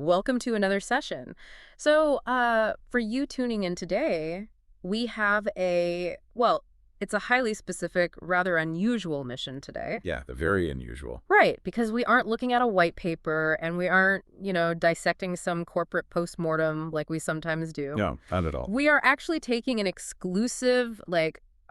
Welcome to another session. For you tuning in today, we have it's a highly specific, rather unusual mission today. Yeah, the very unusual. Right, because we aren't looking at a white paper and we aren't, dissecting some corporate postmortem like we sometimes do. No, not at all. We are actually taking an exclusive,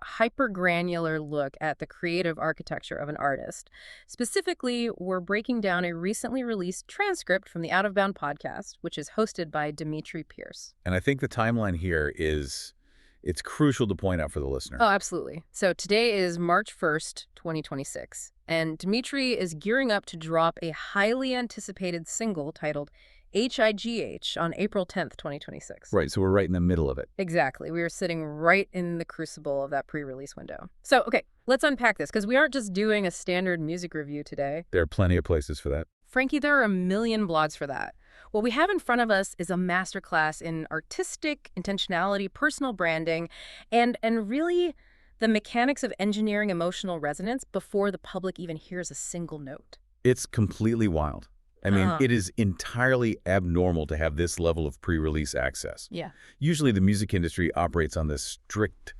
hyper-granular look at the creative architecture of an artist. Specifically, we're breaking down a recently released transcript from the Out of Bound podcast, which is hosted by Dimitri Pierce. And I think the timeline here it's crucial to point out for the listener. Oh, absolutely. So today is March 1st, 2026, and Dimitri is gearing up to drop a highly anticipated single titled HIGH on April 10th, 2026. Right, so we're right in the middle of it. Exactly. We are sitting right in the crucible of that pre-release window. So, okay, let's unpack this, because we aren't just doing a standard music review today. There are plenty of places for that. Frankly, there are a million blogs for that. What we have in front of us is a masterclass in artistic intentionality, personal branding, and really the mechanics of engineering emotional resonance before the public even hears a single note. It's completely wild. I mean, it is entirely abnormal to have this level of pre-release access. Yeah. Usually the music industry operates on this strict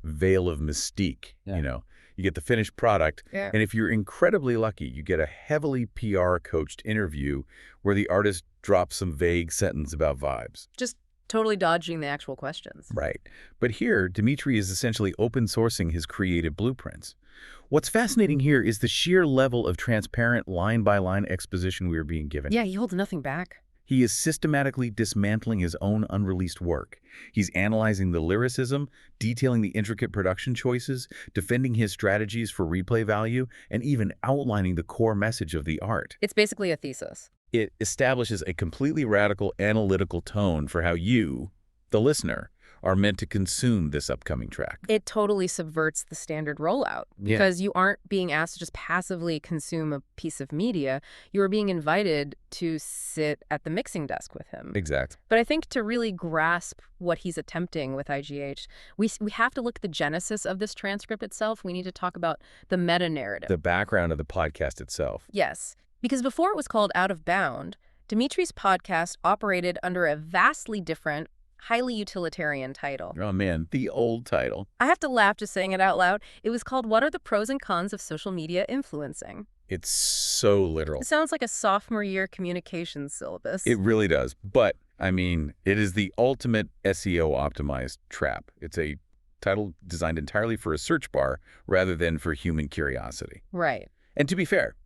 veil of mystique, You get the finished product, and if you're incredibly lucky, you get a heavily PR-coached interview where the artist drops some vague sentence about vibes. Just totally dodging the actual questions. Right. But here, Dimitri is essentially open-sourcing his creative blueprints. What's fascinating here is the sheer level of transparent line-by-line exposition we are being given. Yeah, he holds nothing back. He is systematically dismantling his own unreleased work. He's analyzing the lyricism, detailing the intricate production choices, defending his strategies for replay value, and even outlining the core message of the art. It's basically a thesis. It establishes a completely radical analytical tone for how you, the listener, are meant to consume this upcoming track. It totally subverts the standard rollout because you aren't being asked to just passively consume a piece of media. You are being invited to sit at the mixing desk with him. Exactly. But I think to really grasp what he's attempting with IGH, we have to look at the genesis of this transcript itself. We need to talk about the meta-narrative. The background of the podcast itself. Yes, because before it was called Out of Bound, Dimitri's podcast operated under a vastly different, highly utilitarian title. Oh man, the old title. I have to laugh just saying it out loud. It was called What Are the Pros and Cons of Social Media Influencing? It's so literal. It sounds like a sophomore year communications syllabus. It really does. But, I mean, it is the ultimate SEO-optimized trap. It's a title designed entirely for a search bar rather than for human curiosity. Right. And to be fair,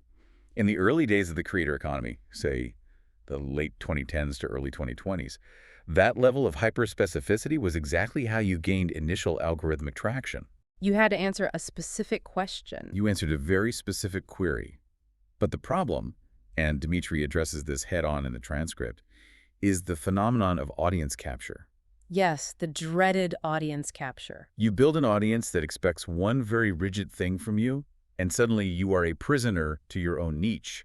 in the early days of the creator economy, say the late 2010s to early 2020s, that level of hyper-specificity was exactly how you gained initial algorithmic traction. You had to answer a specific question. You answered a very specific query. But the problem, and Dimitri addresses this head-on in the transcript, is the phenomenon of audience capture. Yes, the dreaded audience capture. You build an audience that expects one very rigid thing from you, and suddenly you are a prisoner to your own niche.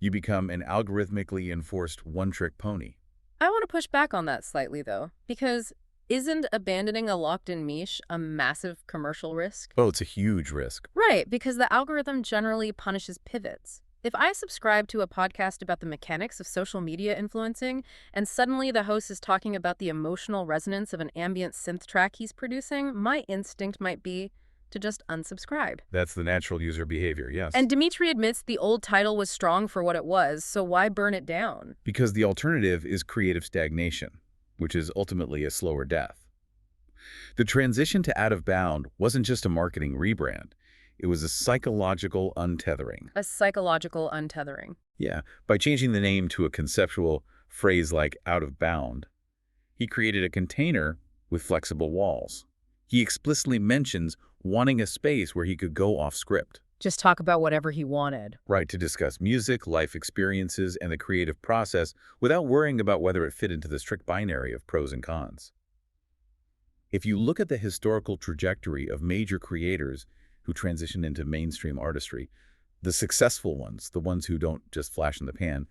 You become an algorithmically enforced one-trick pony. I want to push back on that slightly, though, because isn't abandoning a locked-in niche a massive commercial risk? Oh, it's a huge risk. Right, because the algorithm generally punishes pivots. If I subscribe to a podcast about the mechanics of social media influencing, and suddenly the host is talking about the emotional resonance of an ambient synth track he's producing, my instinct might be to just unsubscribe. That's the natural user behavior, yes. And Dimitri admits the old title was strong for what it was, so why burn it down? Because the alternative is creative stagnation, which is ultimately a slower death. The transition to Out of Bound wasn't just a marketing rebrand. It was a psychological untethering. A psychological untethering. Yeah, by changing the name to a conceptual phrase like Out of Bound, he created a container with flexible walls. He explicitly mentions wanting a space where he could go off script. Just talk about whatever he wanted. Right, to discuss music, life experiences, and the creative process without worrying about whether it fit into the strict binary of pros and cons. If you look at the historical trajectory of major creators who transition into mainstream artistry, the successful ones, the ones who don't just flash in the pan,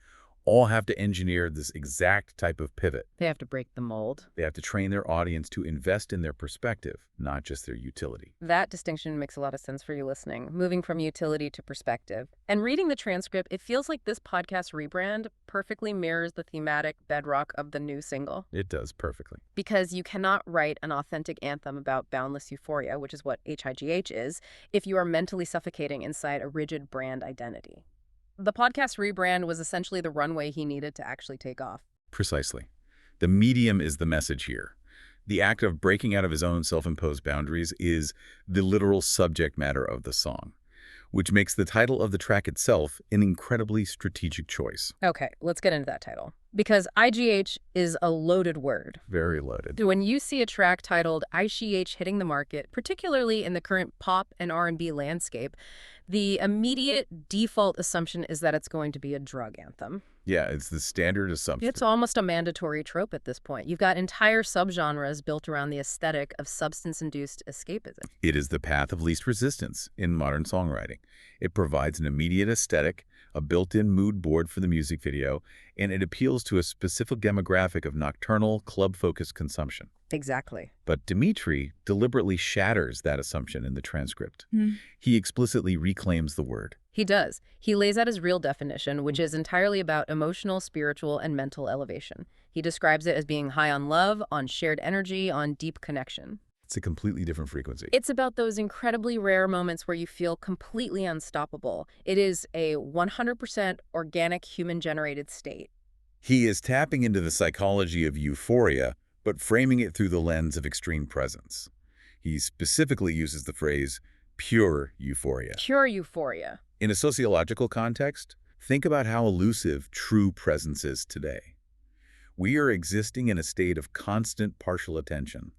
all have to engineer this exact type of pivot. They have to break the mold. They have to train their audience to invest in their perspective, not just their utility. That distinction makes a lot of sense for you listening, moving from utility to perspective. And reading the transcript, it feels like this podcast rebrand perfectly mirrors the thematic bedrock of the new single. It does perfectly. Because you cannot write an authentic anthem about boundless euphoria, which is what HIGH is, if you are mentally suffocating inside a rigid brand identity. The podcast rebrand was essentially the runway he needed to actually take off. Precisely. The medium is the message here. The act of breaking out of his own self-imposed boundaries is the literal subject matter of the song, which makes the title of the track itself an incredibly strategic choice. Okay, let's get into that title. Because IGH is a loaded word. Very loaded. When you see a track titled IGH hitting the market, particularly in the current pop and R&B landscape, the immediate default assumption is that it's going to be a drug anthem. Yeah, it's the standard assumption. It's almost a mandatory trope at this point. You've got entire subgenres built around the aesthetic of substance-induced escapism. It is the path of least resistance in modern songwriting. It provides an immediate aesthetic, a built-in mood board for the music video, and it appeals to a specific demographic of nocturnal, club-focused consumption. Exactly. But Dimitri deliberately shatters that assumption in the transcript. He explicitly reclaims the word. He does. He lays out his real definition, which is entirely about emotional, spiritual, and mental elevation. He describes it as being high on love, on shared energy, on deep connection. It's a completely different frequency. It's about those incredibly rare moments where you feel completely unstoppable. It is a 100% organic human-generated state. He is tapping into the psychology of euphoria, but framing it through the lens of extreme presence. He specifically uses the phrase pure euphoria. Pure euphoria. In a sociological context, think about how elusive true presence is today. We are existing in a state of constant partial attention.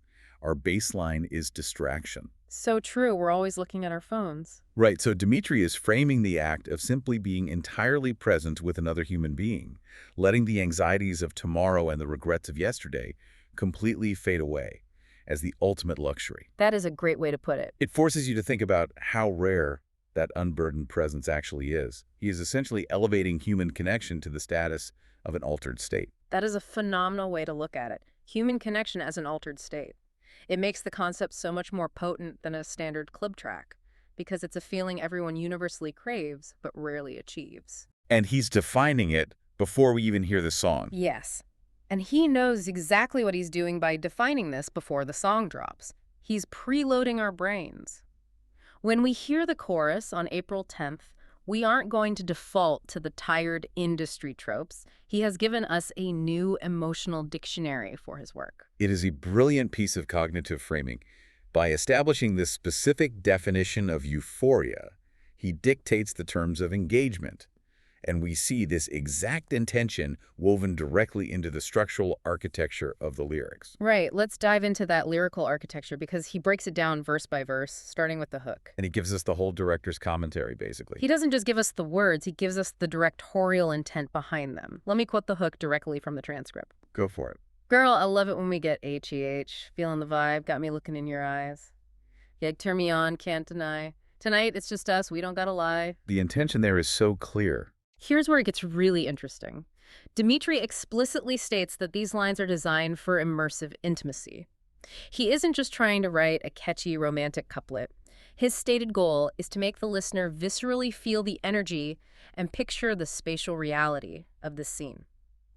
Our baseline is distraction. So true. We're always looking at our phones. Right, so Dimitri is framing the act of simply being entirely present with another human being, letting the anxieties of tomorrow and the regrets of yesterday completely fade away as the ultimate luxury. That is a great way to put it. It forces you to think about how rare that unburdened presence actually is. He is essentially elevating human connection to the status of an altered state. That is a phenomenal way to look at it. Human connection as an altered state. It makes the concept so much more potent than a standard club track, because it's a feeling everyone universally craves but rarely achieves. And he's defining it before we even hear the song. Yes. And he knows exactly what he's doing by defining this before the song drops. He's preloading our brains. When we hear the chorus on April 10th, we aren't going to default to the tired industry tropes. He has given us a new emotional dictionary for his work. It is a brilliant piece of cognitive framing. By establishing this specific definition of euphoria, he dictates the terms of engagement. And we see this exact intention woven directly into the structural architecture of the lyrics. Right. Let's dive into that lyrical architecture because he breaks it down verse by verse, starting with the hook. And he gives us the whole director's commentary, basically. He doesn't just give us the words, he gives us the directorial intent behind them. Let me quote the hook directly from the transcript. Go for it. Girl, I love it when we get H-E-H. Feeling the vibe, got me looking in your eyes. Yeah, turn me on, can't deny. Tonight, it's just us, we don't gotta lie. The intention there is so clear. Here's where it gets really interesting. Dimitri explicitly states that these lines are designed for immersive intimacy. He isn't just trying to write a catchy romantic couplet. His stated goal is to make the listener viscerally feel the energy and picture the spatial reality of this scene.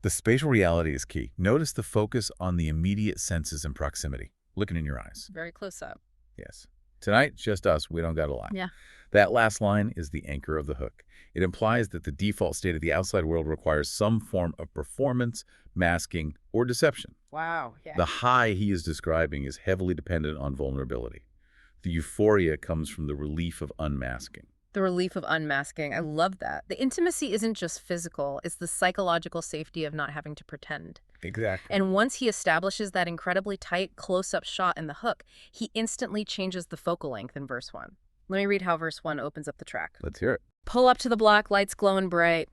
The spatial reality is key. Notice the focus on the immediate senses and proximity. Looking in your eyes. Very close up. Yes. Tonight, just us, we don't gotta lie. Yeah. That last line is the anchor of the hook. It implies that the default state of the outside world requires some form of performance, masking, or deception. Wow. Yeah. The high he is describing is heavily dependent on vulnerability. The euphoria comes from the relief of unmasking. The relief of unmasking. I love that. The intimacy isn't just physical. It's the psychological safety of not having to pretend. Exactly. And once he establishes that incredibly tight close-up shot in the hook, he instantly changes the focal length in verse 1. Let me read how verse 1 opens up the track. Let's hear it. Pull up to the block, lights glowing bright.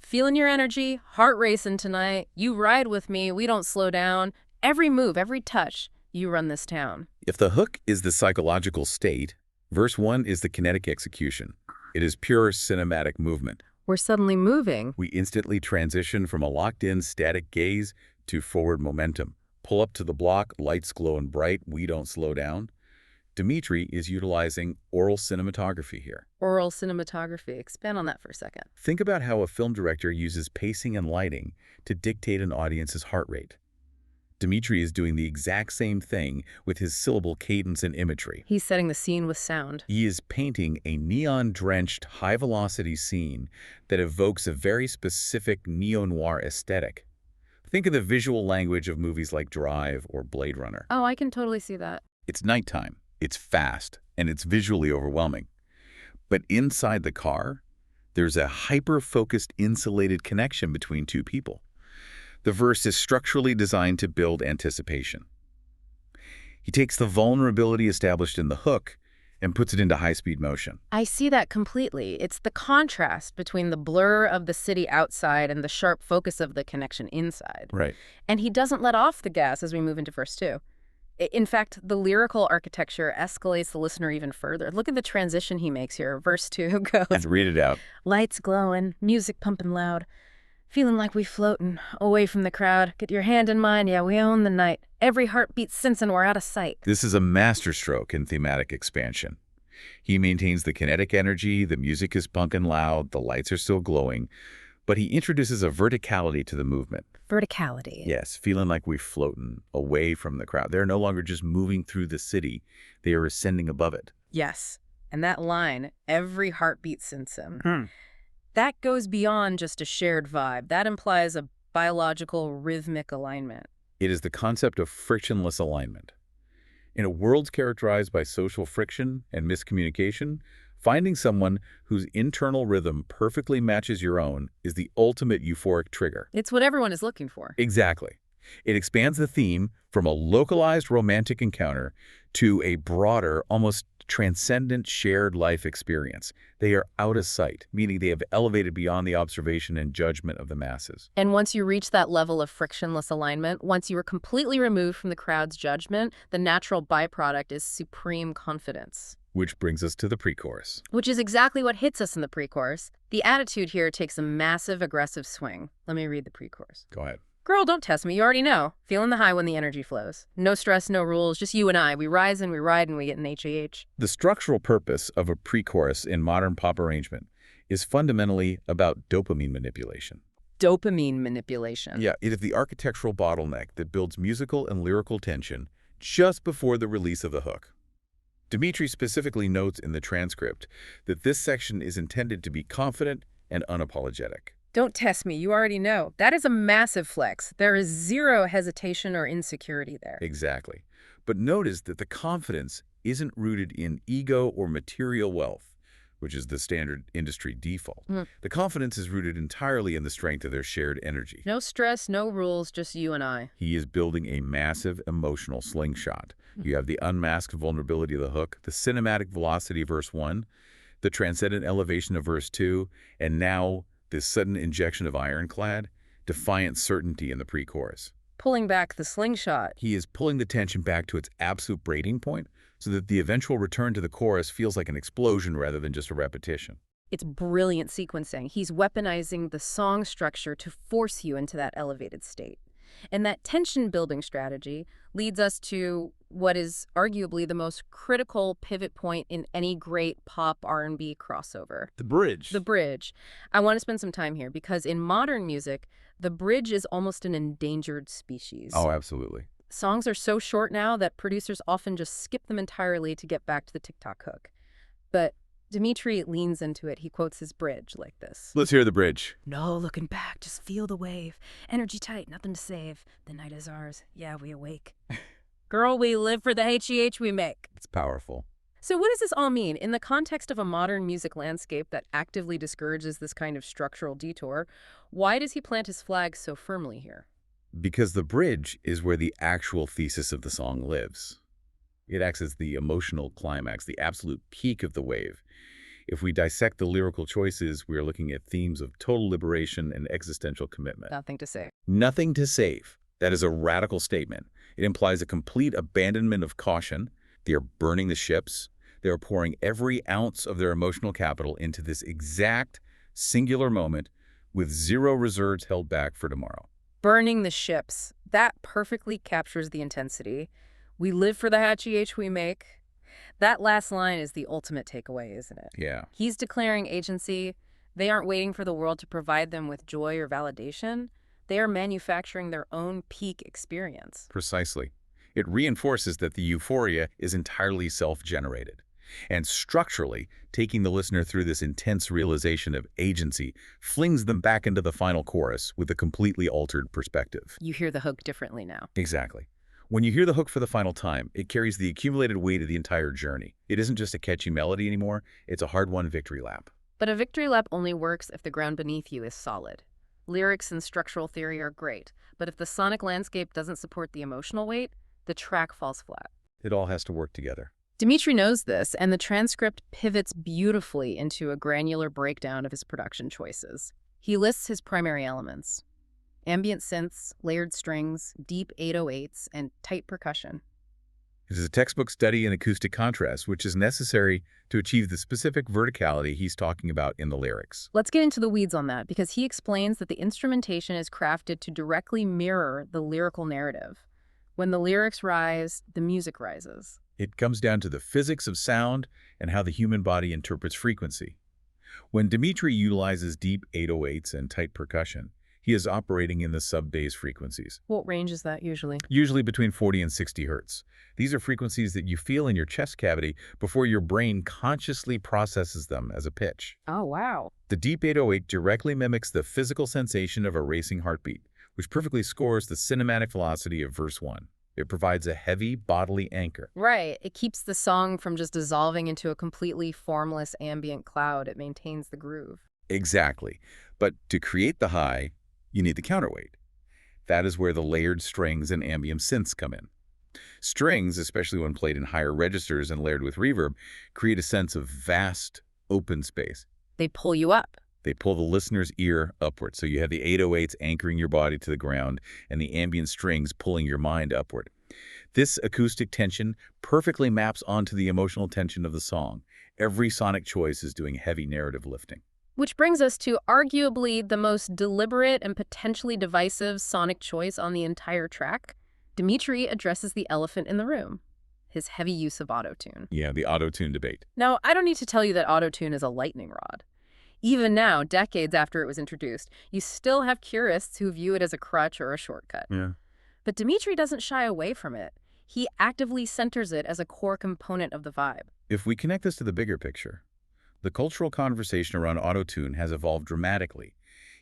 Feeling your energy, heart racing tonight. You ride with me, we don't slow down. Every move, every touch, you run this town. If the hook is the psychological state, verse 1 is the kinetic execution. It is pure cinematic movement. We're suddenly moving. We instantly transition from a locked-in static gaze to forward momentum. Pull up to the block, lights glowing bright, we don't slow down. Dmitri is utilizing oral cinematography here. Oral cinematography. Expand on that for a second. Think about how a film director uses pacing and lighting to dictate an audience's heart rate. Dmitri is doing the exact same thing with his syllable cadence and imagery. He's setting the scene with sound. He is painting a neon-drenched, high-velocity scene that evokes a very specific neo-noir aesthetic. Think of the visual language of movies like Drive or Blade Runner. Oh, I can totally see that. It's nighttime, it's fast, and it's visually overwhelming. But inside the car, there's a hyper-focused, insulated connection between two people. The verse is structurally designed to build anticipation. He takes the vulnerability established in the hook and puts it into high-speed motion. I see that completely. It's the contrast between the blur of the city outside and the sharp focus of the connection inside. Right. And he doesn't let off the gas as we move into verse 2. In fact, the lyrical architecture escalates the listener even further. Look at the transition he makes here. Verse 2 goes, And read it out. Lights glowing, music pumping loud, feeling like we floating away from the crowd. Get your hand in mine, yeah, we own the night. Every heartbeat sensing we're out of sight. This is a masterstroke in thematic expansion. He maintains the kinetic energy, the music is pumping loud, the lights are still glowing, but he introduces a verticality to the movement. Verticality. Yes, feeling like we're floating away from the crowd. They're no longer just moving through the city. They are ascending above it. Yes. And that line, every heartbeat since him, that goes beyond just a shared vibe. That implies a biological rhythmic alignment. It is the concept of frictionless alignment. In a world characterized by social friction and miscommunication, finding someone whose internal rhythm perfectly matches your own is the ultimate euphoric trigger. It's what everyone is looking for. Exactly. It expands the theme from a localized romantic encounter to a broader, almost transcendent shared life experience. They are out of sight, meaning they have elevated beyond the observation and judgment of the masses. And once you reach that level of frictionless alignment, once you are completely removed from the crowd's judgment, the natural byproduct is supreme confidence. Which brings us to the pre-chorus. Which is exactly what hits us in the pre-chorus. The attitude here takes a massive, aggressive swing. Let me read the pre-chorus. Go ahead. Girl, don't test me. You already know. Feeling the high when the energy flows. No stress, no rules, just you and I. We rise and we ride and we get an HAH. The structural purpose of a pre-chorus in modern pop arrangement is fundamentally about dopamine manipulation. Dopamine manipulation. Yeah, it is the architectural bottleneck that builds musical and lyrical tension just before the release of the hook. Dmitri specifically notes in the transcript that this section is intended to be confident and unapologetic. Don't test me. You already know. That is a massive flex. There is zero hesitation or insecurity there. Exactly. But notice that the confidence isn't rooted in ego or material wealth, which is the standard industry default. The confidence is rooted entirely in the strength of their shared energy. No stress, no rules, just you and I. He is building a massive emotional slingshot. You have the unmasked vulnerability of the hook, the cinematic velocity of verse 1, the transcendent elevation of verse 2, and now this sudden injection of ironclad, defiant certainty in the pre-chorus. Pulling back the slingshot. He is pulling the tension back to its absolute breaking point so that the eventual return to the chorus feels like an explosion rather than just a repetition. It's brilliant sequencing. He's weaponizing the song structure to force you into that elevated state. And that tension-building strategy leads us to what is arguably the most critical pivot point in any great pop R&B crossover. The bridge. The bridge. I want to spend some time here because in modern music, the bridge is almost an endangered species. Oh, absolutely. Songs are so short now that producers often just skip them entirely to get back to the TikTok hook. But Dmitri leans into it. He quotes his bridge like this. Let's hear the bridge. No looking back, just feel the wave. Energy tight, nothing to save. The night is ours. Yeah, we awake. Girl, we live for the HEH we make. It's powerful. So what does this all mean? In the context of a modern music landscape that actively discourages this kind of structural detour, why does he plant his flag so firmly here? Because the bridge is where the actual thesis of the song lives. It acts as the emotional climax, the absolute peak of the wave. If we dissect the lyrical choices, we are looking at themes of total liberation and existential commitment. Nothing to say. Nothing to save. That is a radical statement. It implies a complete abandonment of caution. They are burning the ships. They are pouring every ounce of their emotional capital into this exact singular moment with zero reserves held back for tomorrow. Burning the ships. That perfectly captures the intensity. We live for the HEH we make. That last line is the ultimate takeaway, isn't it? Yeah. He's declaring agency. They aren't waiting for the world to provide them with joy or validation. They are manufacturing their own peak experience. Precisely. It reinforces that the euphoria is entirely self-generated. And structurally, taking the listener through this intense realization of agency flings them back into the final chorus with a completely altered perspective. You hear the hook differently now. Exactly. When you hear the hook for the final time, it carries the accumulated weight of the entire journey. It isn't just a catchy melody anymore, it's a hard-won victory lap. But a victory lap only works if the ground beneath you is solid. Lyrics and structural theory are great, but if the sonic landscape doesn't support the emotional weight, the track falls flat. It all has to work together. Dmitri knows this, and the transcript pivots beautifully into a granular breakdown of his production choices. He lists his primary elements: ambient synths, layered strings, deep 808s, and tight percussion. It is a textbook study in acoustic contrast, which is necessary to achieve the specific verticality he's talking about in the lyrics. Let's get into the weeds on that, because he explains that the instrumentation is crafted to directly mirror the lyrical narrative. When the lyrics rise, the music rises. It comes down to the physics of sound and how the human body interprets frequency. When Dmitri utilizes deep 808s and tight percussion, he is operating in the sub-bass frequencies. What range is that usually? Usually between 40 and 60 hertz. These are frequencies that you feel in your chest cavity before your brain consciously processes them as a pitch. Oh, wow. The deep 808 directly mimics the physical sensation of a racing heartbeat, which perfectly scores the cinematic velocity of verse 1. It provides a heavy bodily anchor. Right. It keeps the song from just dissolving into a completely formless ambient cloud. It maintains the groove. Exactly. But to create the high, you need the counterweight. That is where the layered strings and ambient synths come in. Strings, especially when played in higher registers and layered with reverb, create a sense of vast, open space. They pull you up. They pull the listener's ear upward, so you have the 808s anchoring your body to the ground and the ambient strings pulling your mind upward. This acoustic tension perfectly maps onto the emotional tension of the song. Every sonic choice is doing heavy narrative lifting. Which brings us to arguably the most deliberate and potentially divisive sonic choice on the entire track. Dmitri addresses the elephant in the room: his heavy use of autotune. Yeah, the autotune debate. Now, I don't need to tell you that autotune is a lightning rod. Even now, decades after it was introduced, you still have purists who view it as a crutch or a shortcut. Yeah. But Dmitri doesn't shy away from it. He actively centers it as a core component of the vibe. If we connect this to the bigger picture, the cultural conversation around autotune has evolved dramatically,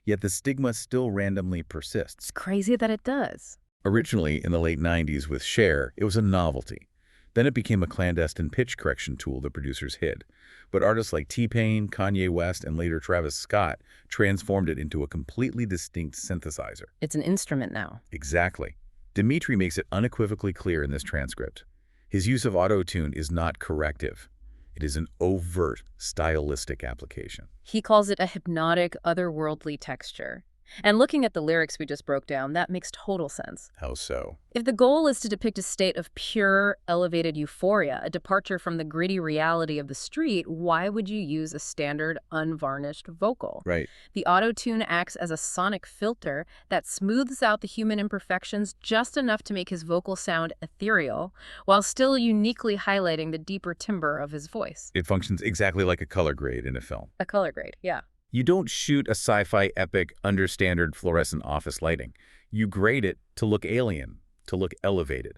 yet the stigma still randomly persists. It's crazy that it does. Originally, in the late 90s with Cher, it was a novelty. Then it became a clandestine pitch correction tool that producers hid. But artists like T-Pain, Kanye West, and later Travis Scott transformed it into a completely distinct synthesizer. It's an instrument now. Exactly. Dmitri makes it unequivocally clear in this transcript. His use of autotune is not corrective. It is an overt, stylistic application. He calls it a hypnotic, otherworldly texture. And looking at the lyrics we just broke down, that makes total sense. How so? If the goal is to depict a state of pure, elevated euphoria, a departure from the gritty reality of the street, why would you use a standard, unvarnished vocal? Right. The autotune acts as a sonic filter that smooths out the human imperfections just enough to make his vocal sound ethereal, while still uniquely highlighting the deeper timbre of his voice. It functions exactly like a color grade in a film. A color grade, yeah. You don't shoot a sci-fi epic under standard fluorescent office lighting. You grade it to look alien, to look elevated.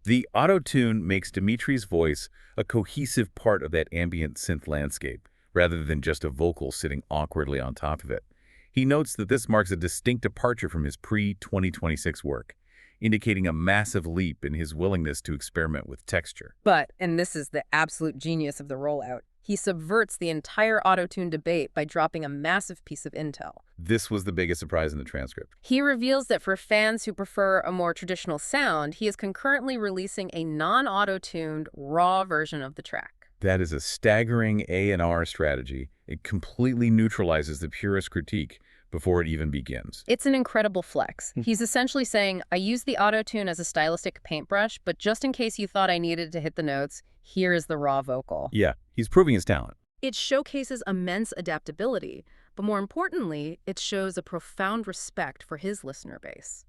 The autotune makes Dmitri's voice a cohesive part of that ambient synth landscape, rather than just a vocal sitting awkwardly on top of it. He notes that this marks a distinct departure from his pre-2026 work, indicating a massive leap in his willingness to experiment with texture. But, and this is the absolute genius of the rollout, he subverts the entire autotune debate by dropping a massive piece of intel. This was the biggest surprise in the transcript. He reveals that for fans who prefer a more traditional sound, he is concurrently releasing a non-auto-tuned, raw version of the track. That is a staggering A&R strategy. It completely neutralizes the purist critique before it even begins. It's an incredible flex. He's essentially saying, I use the autotune as a stylistic paintbrush, but just in case you thought I needed to hit the notes, here is the raw vocal. Yeah, he's proving his talent. It showcases immense adaptability. But more importantly, it shows a profound respect for his listener base.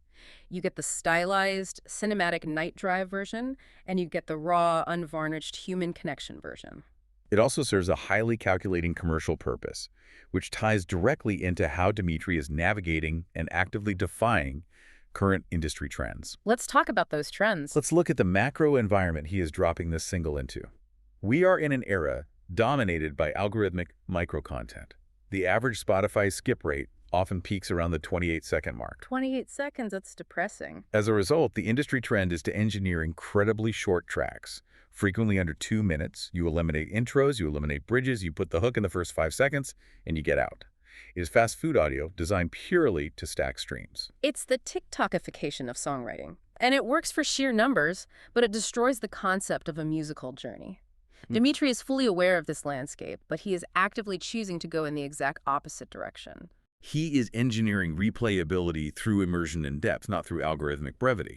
You get the stylized, cinematic night drive version, and you get the raw, unvarnished human connection version. It also serves a highly calculating commercial purpose, which ties directly into how Dimitri is navigating and actively defying current industry trends. Let's talk about those trends. Let's look at the macro environment he is dropping this single into. We are in an era dominated by algorithmic micro-content. The average Spotify skip rate often peaks around the 28-second mark. 28 seconds, that's depressing. As a result, the industry trend is to engineer incredibly short tracks, frequently under 2 minutes. You eliminate intros, you eliminate bridges, you put the hook in the first 5 seconds, and you get out. It is fast food audio designed purely to stack streams. It's the TikTokification of songwriting. And it works for sheer numbers, but it destroys the concept of a musical journey. Dimitri is fully aware of this landscape, but he is actively choosing to go in the exact opposite direction. He is engineering replayability through immersion and depth, not through algorithmic brevity.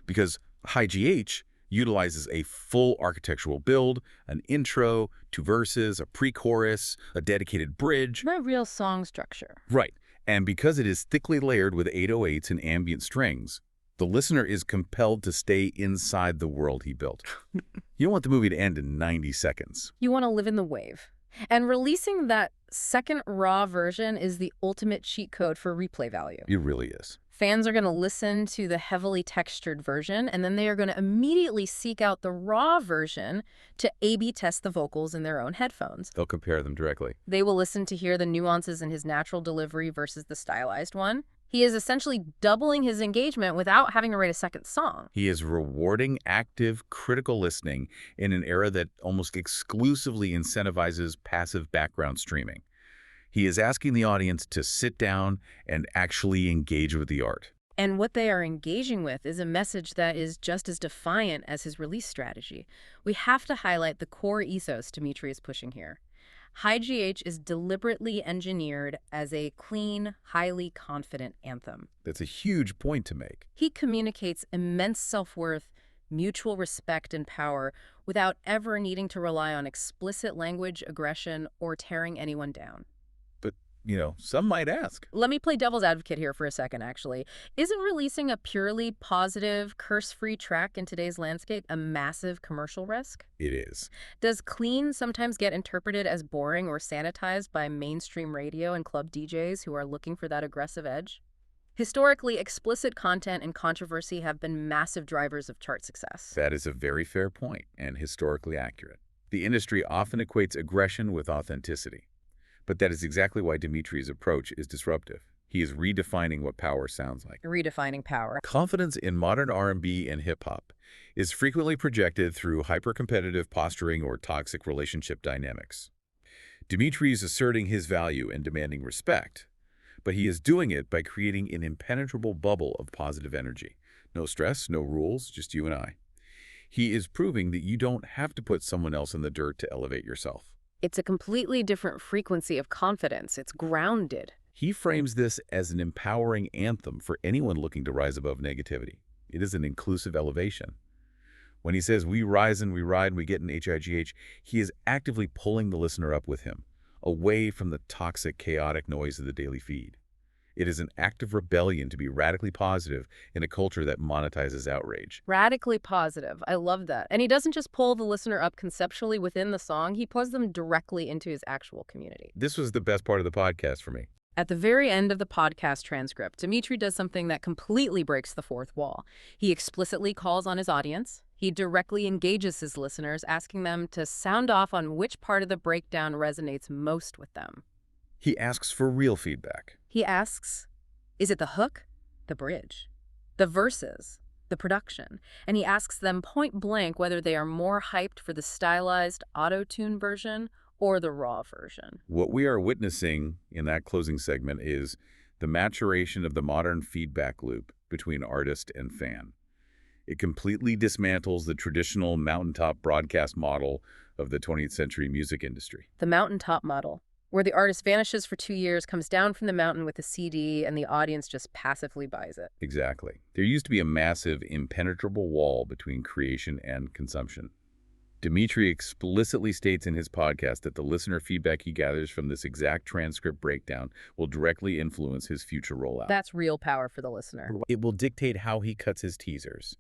Because HiGH utilizes a full architectural build, an intro, 2 verses, a pre-chorus, a dedicated bridge. Not real song structure. Right. And because it is thickly layered with 808s and ambient strings, the listener is compelled to stay inside the world he built. You don't want the movie to end in 90 seconds. You want to live in the wave. And releasing that second raw version is the ultimate cheat code for replay value. It really is. Fans are going to listen to the heavily textured version, and then they are going to immediately seek out the raw version to A/B test the vocals in their own headphones. They'll compare them directly. They will listen to hear the nuances in his natural delivery versus the stylized one. He is essentially doubling his engagement without having to write a second song. He is rewarding active, critical listening in an era that almost exclusively incentivizes passive background streaming. He is asking the audience to sit down and actually engage with the art. And what they are engaging with is a message that is just as defiant as his release strategy. We have to highlight the core ethos Dimitri is pushing here. HiGH is deliberately engineered as a clean, highly confident anthem. That's a huge point to make. He communicates immense self-worth, mutual respect, and power without ever needing to rely on explicit language, aggression, or tearing anyone down. Some might ask. Let me play devil's advocate here for a second, actually. Isn't releasing a purely positive, curse-free track in today's landscape a massive commercial risk? It is. Does clean sometimes get interpreted as boring or sanitized by mainstream radio and club DJs who are looking for that aggressive edge? Historically, explicit content and controversy have been massive drivers of chart success. That is a very fair point and historically accurate. The industry often equates aggression with authenticity. But that is exactly why Dimitri's approach is disruptive. He is redefining what power sounds like. Redefining power. Confidence in modern R&B and hip-hop is frequently projected through hyper-competitive posturing or toxic relationship dynamics. Dimitri is asserting his value and demanding respect, but he is doing it by creating an impenetrable bubble of positive energy. No stress, no rules, just you and I. He is proving that you don't have to put someone else in the dirt to elevate yourself. It's a completely different frequency of confidence. It's grounded. He frames this as an empowering anthem for anyone looking to rise above negativity. It is an inclusive elevation. When he says, "We rise and we ride and we get in HiGH," he is actively pulling the listener up with him, away from the toxic, chaotic noise of the daily feed. It is an act of rebellion to be radically positive in a culture that monetizes outrage. Radically positive. I love that. And he doesn't just pull the listener up conceptually within the song, he pulls them directly into his actual community. This was the best part of the podcast for me. At the very end of the podcast transcript, Dimitri does something that completely breaks the fourth wall. He explicitly calls on his audience. He directly engages his listeners, asking them to sound off on which part of the breakdown resonates most with them. He asks for real feedback. He asks, is it the hook, the bridge, the verses, the production? And he asks them point blank whether they are more hyped for the stylized auto-tune version or the raw version. What we are witnessing in that closing segment is the maturation of the modern feedback loop between artist and fan. It completely dismantles the traditional mountaintop broadcast model of the 20th century music industry. The mountaintop model, where the artist vanishes for 2 years, comes down from the mountain with a CD, and the audience just passively buys it. Exactly. There used to be a massive, impenetrable wall between creation and consumption. Dimitri explicitly states in his podcast that the listener feedback he gathers from this exact transcript breakdown will directly influence his future rollout. That's real power for the listener. It will dictate how he cuts his teasers,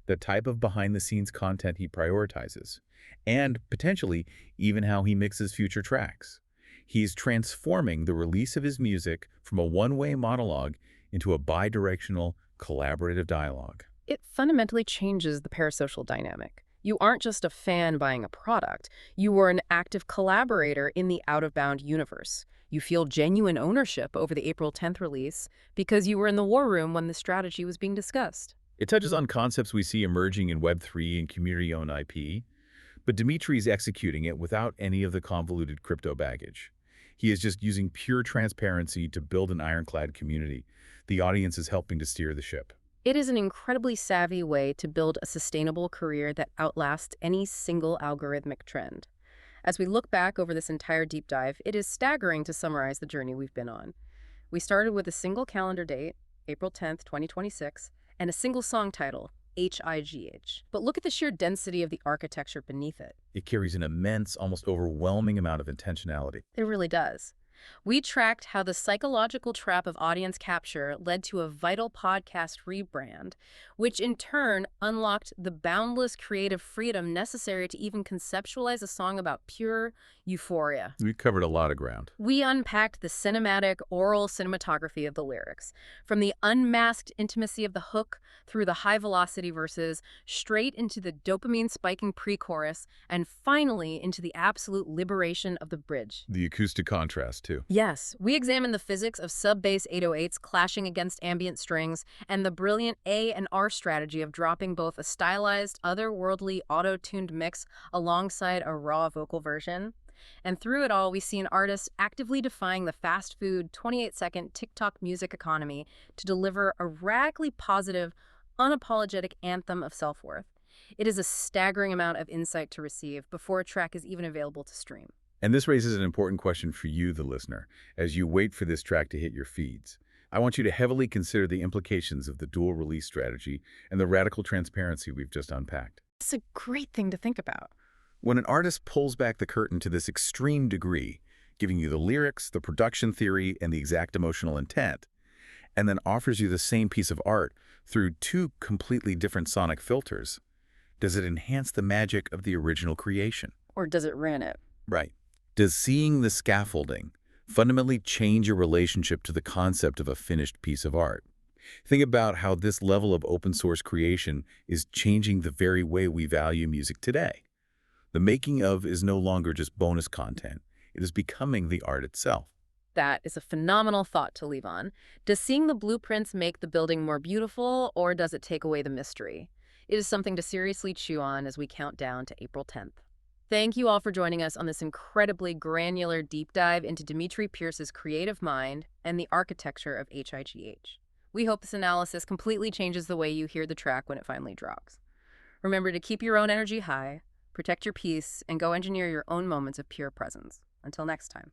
the type of behind-the-scenes content he prioritizes, and potentially even how he mixes future tracks. He's transforming the release of his music from a one-way monologue into a bi-directional, collaborative dialogue. It fundamentally changes the parasocial dynamic. You aren't just a fan buying a product. You are an active collaborator in the out-of-bound universe. You feel genuine ownership over the April 10th release because you were in the war room when the strategy was being discussed. It touches on concepts we see emerging in Web3 and community-owned IP, but Dimitri's executing it without any of the convoluted crypto baggage. He is just using pure transparency to build an ironclad community. The audience is helping to steer the ship. It is an incredibly savvy way to build a sustainable career that outlasts any single algorithmic trend. As we look back over this entire deep dive, it is staggering to summarize the journey we've been on. We started with a single calendar date, April 10th, 2026, and a single song title, HIGH. But look at the sheer density of the architecture beneath it. It carries an immense, almost overwhelming amount of intentionality. It really does. We tracked how the psychological trap of audience capture led to a vital podcast rebrand, which in turn unlocked the boundless creative freedom necessary to even conceptualize a song about pure euphoria. We covered a lot of ground. We unpacked the cinematic, oral cinematography of the lyrics, from the unmasked intimacy of the hook through the high-velocity verses, straight into the dopamine-spiking pre-chorus, and finally into the absolute liberation of the bridge. The acoustic contrast, too. Yes, we examined the physics of sub-bass 808s clashing against ambient strings and the brilliant A and R strategy of dropping both a stylized, otherworldly, auto-tuned mix alongside a raw vocal version. And through it all, we see an artist actively defying the fast food, 28-second TikTok music economy to deliver a radically positive, unapologetic anthem of self-worth. It is a staggering amount of insight to receive before a track is even available to stream. And this raises an important question for you, the listener, as you wait for this track to hit your feeds. I want you to heavily consider the implications of the dual release strategy and the radical transparency we've just unpacked. It's a great thing to think about. When an artist pulls back the curtain to this extreme degree, giving you the lyrics, the production theory, and the exact emotional intent, and then offers you the same piece of art through two completely different sonic filters, does it enhance the magic of the original creation? Or does it ruin it? Right. Does seeing the scaffolding fundamentally change your relationship to the concept of a finished piece of art? Think about how this level of open source creation is changing the very way we value music today. The making of is no longer just bonus content. It is becoming the art itself. That is a phenomenal thought to leave on. Does seeing the blueprints make the building more beautiful, or does it take away the mystery? It is something to seriously chew on as we count down to April 10th. Thank you all for joining us on this incredibly granular deep dive into Dimitri Pierce's creative mind and the architecture of HIGH. We hope this analysis completely changes the way you hear the track when it finally drops. Remember to keep your own energy high, protect your peace, and go engineer your own moments of pure presence. Until next time.